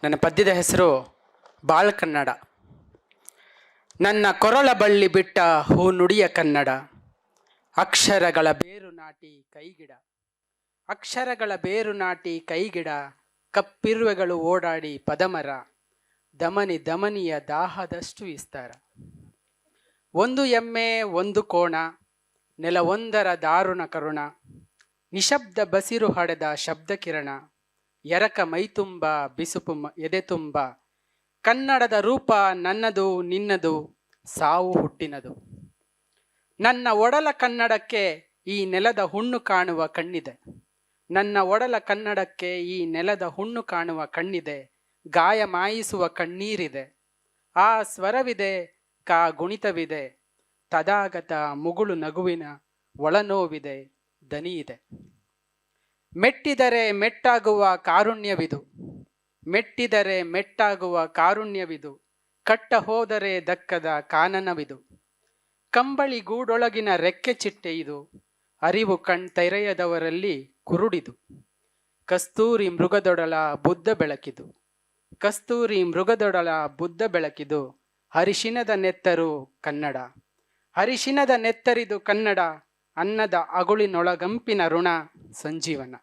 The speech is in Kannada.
ನನ್ನ ಪದ್ಯದ ಹೆಸರು ಬಾಳ್ ಕನ್ನಡ. ನನ್ನ ಕೊರಳ ಬಳ್ಳಿ ಬಿಟ್ಟ ಹೂ ನುಡಿಯ ಕನ್ನಡ, ಅಕ್ಷರಗಳ ಬೇರು ನಾಟಿ ಕೈಗಿಡ. ಅಕ್ಷರಗಳ ಬೇರು ನಾಟಿ ಕೈಗಿಡ, ಕಪ್ಪಿರುವೆಗಳು ಓಡಾಡಿ ಪದಮರ. ದಮನಿ ದಮನಿಯ ದಾಹದಷ್ಟು ವಿಸ್ತಾರ. ಒಂದು ಎಮ್ಮೆ ಒಂದು ಕೋಣ, ನೆಲವೊಂದರ ದಾರುಣ ಕರುಣ. ನಿಶಬ್ದ ಬಸಿರು ಹಡೆದ ಶಬ್ದ ಕಿರಣ, ಎರಕ ಮೈತುಂಬ ಬಿಸುಪು ಎದೆ ತುಂಬ. ಕನ್ನಡದ ರೂಪ ನನ್ನದು ನಿನ್ನದು, ಸಾವು ಹುಟ್ಟಿನದು. ನನ್ನ ಒಡಲ ಕನ್ನಡಕ್ಕೆ ಈ ನೆಲದ ಹುಣ್ಣು ಕಾಣುವ ಕಣ್ಣಿದೆ. ನನ್ನ ಒಡಲ ಕನ್ನಡಕ್ಕೆ ಈ ನೆಲದ ಹುಣ್ಣು ಕಾಣುವ ಕಣ್ಣಿದೆ. ಗಾಯ ಮಾಯಿಸುವ ಕಣ್ಣೀರಿದೆ, ಆ ಸ್ವರವಿದೆ, ಕಾ ಗುಣಿತವಿದೆ. ತದಾಗತ ಮುಗುಳು ನಗುವಿನ ಒಳನೋವಿದೆ, ದನಿಯಿದೆ. ಮೆಟ್ಟಿದರೆ ಮೆಟ್ಟಾಗುವ ಕಾರುಣ್ಯವಿದು, ಮೆಟ್ಟಿದರೆ ಮೆಟ್ಟಾಗುವ ಕಾರುಣ್ಯವಿದು. ಕಟ್ಟ ಹೋದರೆ ದಕ್ಕದ ಕಾನನವಿದು. ಕಂಬಳಿ ಗೂಡೊಳಗಿನ ರೆಕ್ಕೆ ಚಿಟ್ಟೆ ಇದು, ಅರಿವು ತೆರೆಯದವರಲ್ಲಿ ಕುರುಡಿದು. ಕಸ್ತೂರಿ ಮೃಗದೊಡಲ ಬುದ್ಧ ಬೆಳಕಿದು, ಕಸ್ತೂರಿ ಮೃಗದೊಡಲ ಬುದ್ಧ ಬೆಳಕಿದು. ಹರಿಶಿನದ ನೆತ್ತರು ಕನ್ನಡ, ಹರಿಶಿನದ ನೆತ್ತರಿದು ಕನ್ನಡ. ಅನ್ನದ ಅಗುಳಿನೊಳಗಂಪಿನ ಋಣ ಸಂಜೀವನ.